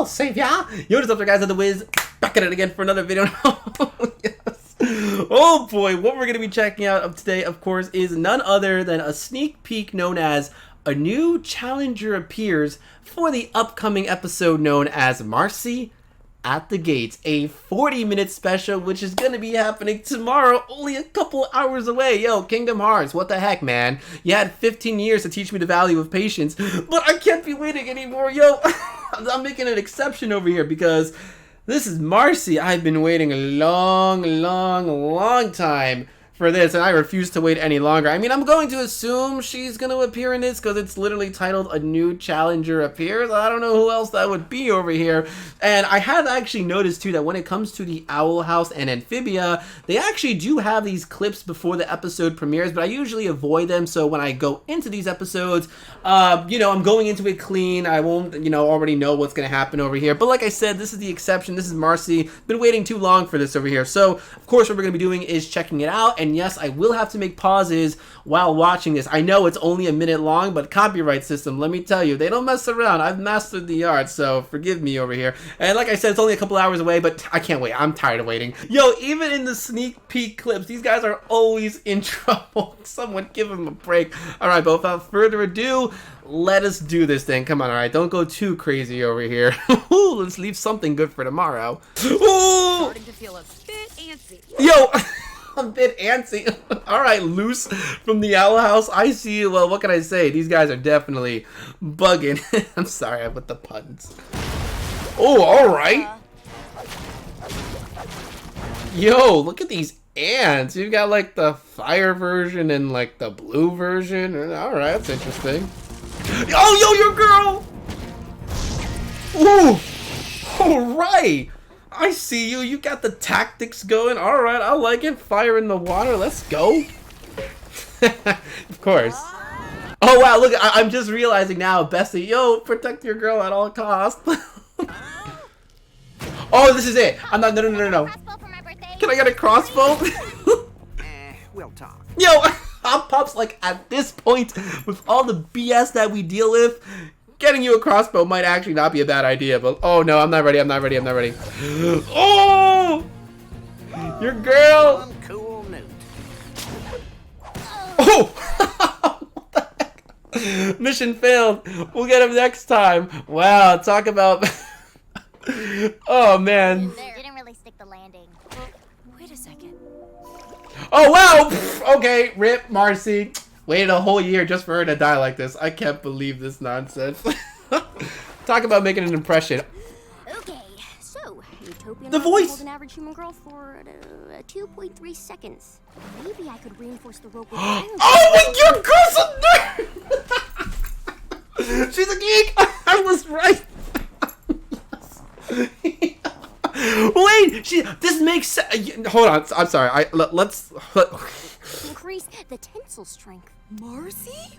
save ya. Yo, what's up there, guys? I'm the Wiz, back at it again for another video. Yes. Oh boy, what we're going to be checking out today, of course, is none other than a sneak peek known as a new challenger appears for the upcoming episode known as Marcy at the Gates, a 40-minute special which is going to be happening tomorrow, only a couple hours away. Yo, Kingdom Hearts, what the heck, man? You had 15 years to teach me the value of patience, but I can't be waiting anymore. Yo, I'm making an exception over here because this is Marcy. I've been waiting a long time for this, and I refuse to wait any longer. I mean, I'm going to assume she's going to appear in this because it's literally titled A New Challenger Appears. I don't know who else that would be over here. And I have actually noticed, too, that when it comes to the Owl House and Amphibia, they actually do have these clips before the episode premieres, but I usually avoid them. So when I go into these episodes, you know, I'm going into it clean. I won't, you know, already know what's going to happen over here. But like I said, this is the exception. This is Marcy. Been waiting too long for this over here. So, of course, what we're going to be doing is checking it out. And yes, I will have to make pauses while watching this. I know it's only a minute long, but copyright system, let me tell you, they don't mess around. I've mastered the art, so forgive me over here. And like I said, it's only a couple hours away, but I can't wait. I'm tired of waiting. Yo, even in the sneak peek clips, these guys are always in trouble. Someone give them a break. All right, but without further ado, let us do this thing. Come on, all right, don't go too crazy over here. Let's leave something good for tomorrow. Ooh! Starting to feel a bit antsy. Yo! A bit antsy. All right, Loose from the Owl House. I see you. Well, what can I say? These guys are definitely bugging. I'm sorry, I put the puns. Oh, all right. Yo, look at these ants. You've got like the fire version and like the blue version. All right, that's interesting. Oh, yo, your girl. Ooh. All right. I see you. You got the tactics going. All right, I like it. Fire in the water. Let's go. Of course. Oh, wow. Look, I'm just realizing now, Bessie. Yo, protect your girl at all costs. Oh, this is it. I'm not. No. Can I get a crossbow? We'll talk. Yo, Hop Pop's like at this point, with all the BS that we deal with, getting you a crossbow might actually not be a bad idea, but oh no, I'm not ready. Oh! Your girl! Cool note. Oh! What the heck? Mission failed. We'll get him next time. Wow, talk about... Oh man. Didn't really stick the landing. Wait a second. Oh wow! Okay, rip Marcy. Waited a whole year just for her to die like this. I can't believe this nonsense. Talk about making an impression. Okay, so Utopian The voice! holds an average human girl for 2.3 seconds. Maybe I could reinforce the rope with Oh my, your girl's a nerd! She's a geek! I was right! Wait, this makes sense. Hold on, I'm sorry. Let's increase the tensile strength. Marcy?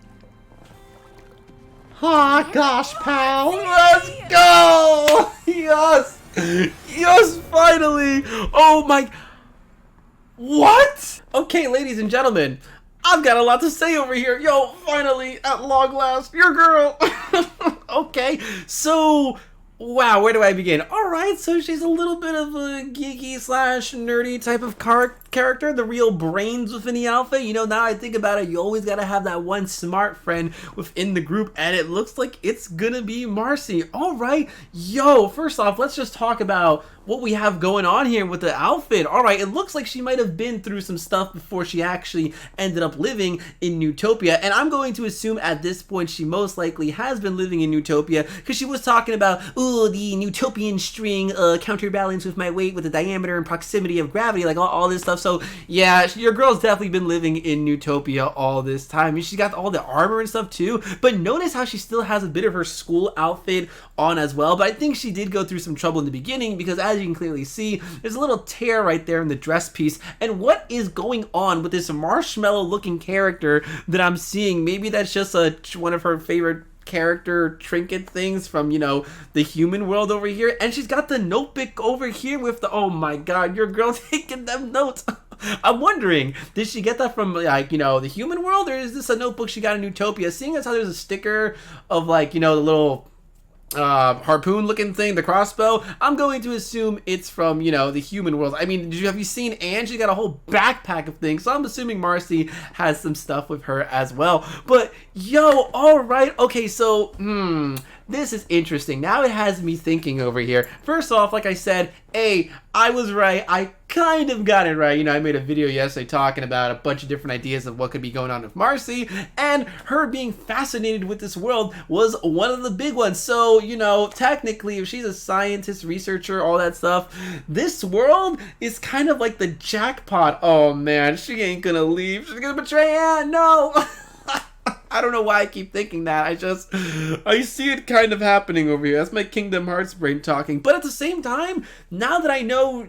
Oh gosh, pal. Let's go! Yes! Yes, finally! Oh my... What? Okay, ladies and gentlemen, I've got a lot to say over here. Yo, finally, at long last, your girl. Okay, so... Wow, where do I begin? Alright, so she's a little bit of a geeky slash nerdy type of character, the real brains within the alpha. You know, now I think about it, you always gotta have that one smart friend within the group, and it looks like it's gonna be Marcy. Alright, yo, first off, let's just talk about what we have going on here with the outfit. Alright, it looks like she might have been through some stuff before she actually ended up living in Utopia, and I'm going to assume at this point she most likely has been living in Utopia, because she was talking about, ooh, the Utopian string counterbalance with my weight with the diameter and proximity of gravity, like all this stuff. So yeah, your girl's definitely been living in Utopia all this time. I mean, she's got all the armor and stuff too, but notice how she still has a bit of her school outfit on as well. But I think she did go through some trouble in the beginning, because as you can clearly see, there's a little tear right there in the dress piece. And what is going on with this marshmallow looking character that I'm seeing? Maybe that's just one of her favorite character trinket things from, you know, the human world over here. And she's got the notebook over here with the, oh my god, your girl taking them notes. I'm wondering, did she get that from, like, you know, the human world, or is this a notebook she got in Utopia? Seeing as how there's a sticker of, like, you know, the little harpoon looking thing, the crossbow. I'm going to assume it's from, you know, the human world. I mean, have you seen Anne? She's got a whole backpack of things, so I'm assuming Marcy has some stuff with her as well. But yo, all right, okay, so this is interesting. Now it has me thinking over here. First off, like I said, I was right. I kind of got it right. You know, I made a video yesterday talking about a bunch of different ideas of what could be going on with Marcy, and her being fascinated with this world was one of the big ones. So, you know, technically, if she's a scientist, researcher, all that stuff, this world is kind of like the jackpot. Oh man, she ain't gonna leave. She's gonna betray Anne. No. I don't know why I keep thinking that. I see it kind of happening over here. That's my Kingdom Hearts brain talking. But at the same time, now that I know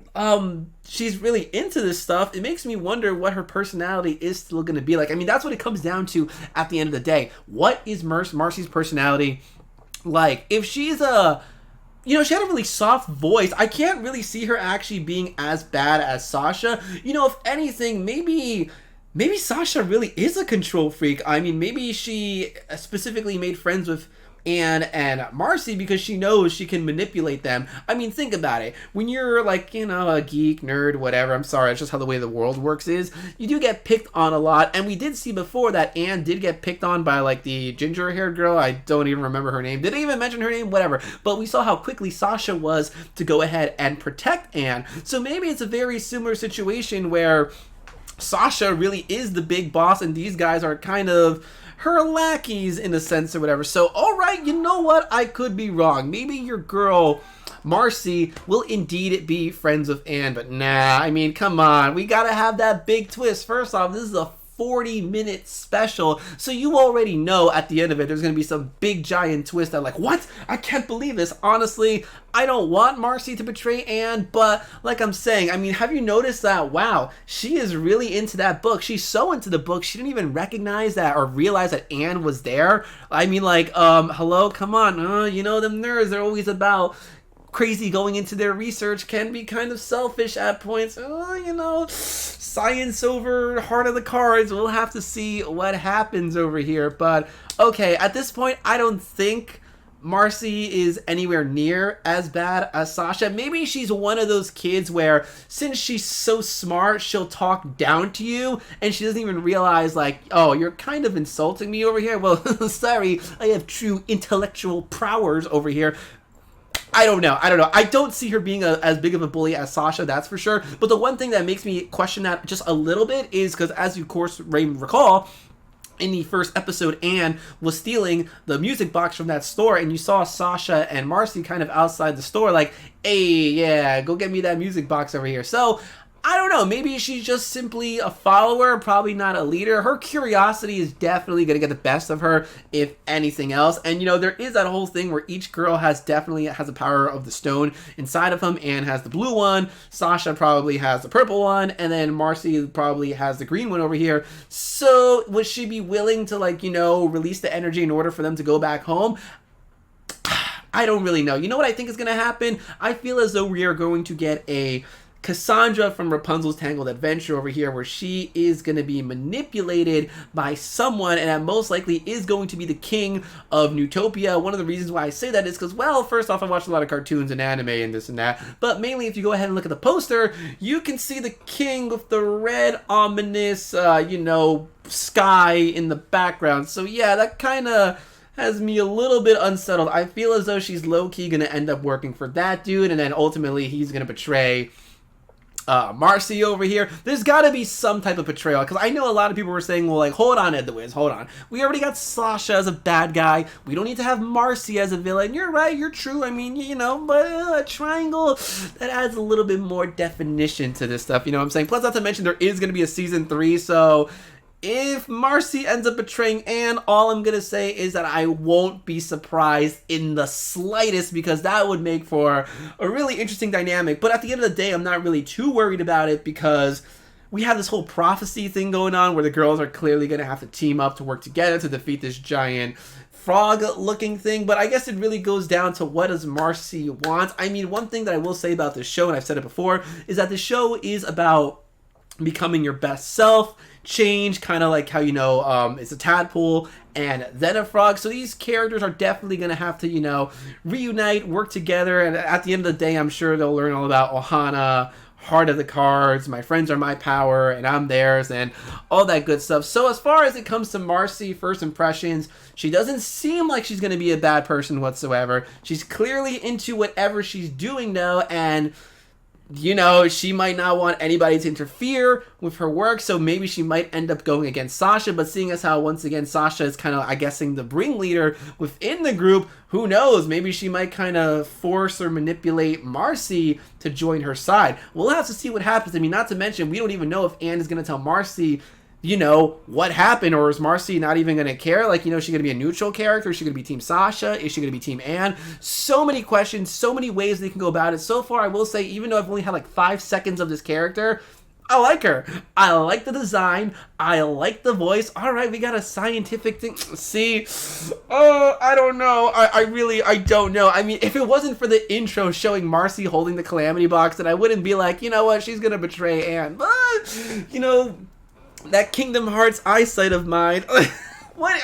she's really into this stuff, it makes me wonder what her personality is still going to be like. I mean, that's what it comes down to at the end of the day. What is Marcy's personality like? If she's you know, she had a really soft voice. I can't really see her actually being as bad as Sasha. You know, if anything, maybe Sasha really is a control freak. I mean, maybe she specifically made friends with Anne and Marcy because she knows she can manipulate them. I mean, think about it. When you're like, you know, a geek, nerd, whatever, I'm sorry, it's just how the way the world works is, you do get picked on a lot. And we did see before that Anne did get picked on by like the ginger-haired girl. I don't even remember her name. Did I even mention her name? Whatever. But we saw how quickly Sasha was to go ahead and protect Anne. So maybe it's a very similar situation where Sasha really is the big boss and these guys are kind of her lackeys in a sense or whatever. So, alright, you know what? I could be wrong. Maybe your girl, Marcy, will indeed be friends with Anne, but nah, I mean, come on. We gotta have that big twist. First off, this is a 40-minute special, so you already know at the end of it there's gonna be some big giant twist that like, what? I can't believe this. Honestly, I don't want Marcy to betray Anne, but like I'm saying, I mean, have you noticed that, wow, she is really into that book. She's so into the book, she didn't even recognize that or realize that Anne was there. I mean, like, hello, come on, you know, them nerds, they're always about crazy going into their research, can be kind of selfish at points. You know, science over heart of the cards. We'll have to see what happens over here. But okay, at this point, I don't think Marcy is anywhere near as bad as Sasha. Maybe she's one of those kids where since she's so smart, she'll talk down to you and she doesn't even realize like, oh, you're kind of insulting me over here. Well, sorry, I have true intellectual prowess over here. I don't know. I don't see her being as big of a bully as Sasha, that's for sure. But the one thing that makes me question that just a little bit is because, as you, of course, recall, in the first episode, Anne was stealing the music box from that store, and you saw Sasha and Marcy kind of outside the store like, hey, yeah, go get me that music box over here. So, I don't know, maybe she's just simply a follower, probably not a leader. Her curiosity is definitely going to get the best of her, if anything else. And, you know, there is that whole thing where each girl definitely has the power of the stone inside of them. Anne has the blue one, Sasha probably has the purple one, and then Marcy probably has the green one over here. So, would she be willing to, like, you know, release the energy in order for them to go back home? I don't really know. You know what I think is going to happen? I feel as though we are going to get a Cassandra from Rapunzel's Tangled Adventure over here, where she is going to be manipulated by someone, and that most likely is going to be the king of Newtopia. One of the reasons why I say that is because, well, first off, I watched a lot of cartoons and anime and this and that, but mainly if you go ahead and look at the poster, you can see the king with the red, ominous, you know, sky in the background. So yeah, that kind of has me a little bit unsettled. I feel as though she's low-key going to end up working for that dude, and then ultimately he's going to betray Marcy over here. There's got to be some type of betrayal, because I know a lot of people were saying, well, like, hold on, Ed the Wiz, hold on. We already got Sasha as a bad guy. We don't need to have Marcy as a villain. You're right, you're true. I mean, you know, but a triangle, that adds a little bit more definition to this stuff, you know what I'm saying? Plus, not to mention, there is going to be a season 3, so if Marcy ends up betraying Anne, all I'm going to say is that I won't be surprised in the slightest, because that would make for a really interesting dynamic. But at the end of the day, I'm not really too worried about it, because we have this whole prophecy thing going on where the girls are clearly going to have to team up to work together to defeat this giant frog-looking thing. But I guess it really goes down to, what does Marcy want? I mean, one thing that I will say about this show, and I've said it before, is that the show is about becoming your best self, change, kind of like how, it's a tadpole and then a frog. So these characters are definitely going to have to, reunite, work together, and at the end of the day, I'm sure they'll learn all about Ohana, Heart of the Cards, my friends are my power, and I'm theirs, and all that good stuff. So as far as it comes to Marcy, first impressions, she doesn't seem like she's going to be a bad person whatsoever. She's clearly into whatever she's doing now, and she might not want anybody to interfere with her work, so maybe she might end up going against Sasha, but seeing as how, once again, Sasha is kind of, I guessing, the ringleader within the group, who knows, maybe she might kind of force or manipulate Marcy to join her side. We'll have to see what happens. I mean, not to mention, we don't even know if Anne is going to tell Marcy, what happened, or is Marcy not even going to care? Like, is she going to be a neutral character? Is she going to be Team Sasha? Is she going to be Team Anne? So many questions, so many ways they can go about it. So far, I will say, even though I've only had like 5 seconds of this character, I like her. I like the design. I like the voice. All right, we got a scientific thing. See? Oh, I don't know. I don't know. I mean, if it wasn't for the intro showing Marcy holding the Calamity Box, then I wouldn't be like, you know what, she's going to betray Anne. But, that Kingdom Hearts eyesight of mine.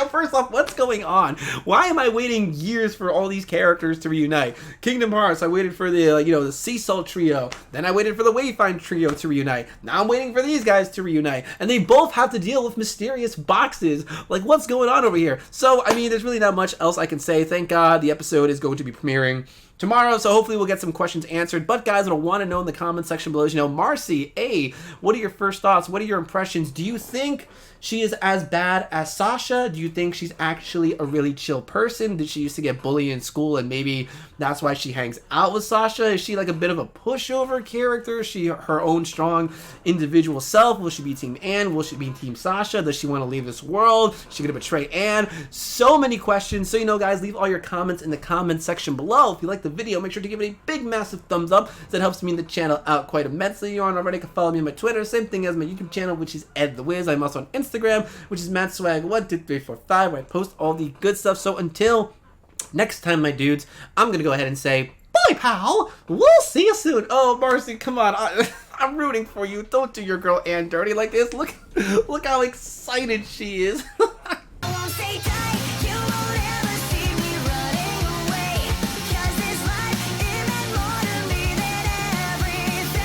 First off, what's going on? Why am I waiting years for all these characters to reunite? Kingdom Hearts, I waited for the Sea Salt trio. Then I waited for the Wayfind trio to reunite. Now I'm waiting for these guys to reunite. And they both have to deal with mysterious boxes. Like, what's going on over here? So, I mean, there's really not much else I can say. Thank God the episode is going to be premiering tomorrow, so hopefully we'll get some questions answered. But guys, I want to know in the comment section below, Marcy, what are your first thoughts? What are your impressions? Do you think she is as bad as Sasha? Do you think she's actually a really chill person? Did she used to get bullied in school and maybe that's why she hangs out with Sasha? Is she like a bit of a pushover character? Is she her own strong individual self? Will she be Team Anne? Will she be Team Sasha? Does she want to leave this world? Is she going to betray Anne? So many questions. So, guys, leave all your comments in the comment section below. If you like the video, make sure to give it a big, massive thumbs up. That helps me and the channel out quite immensely. You aren't already, can follow me on my Twitter. Same thing as my YouTube channel, which is Ed the Wiz. I'm also on Instagram, which is MattSwag12345, where I post all the good stuff. So until next time, my dudes, I'm going to go ahead and say, bye, pal. We'll see you soon. Oh, Marcy, come on. I'm rooting for you. Don't do your girl Anne dirty like this. Look how excited she is.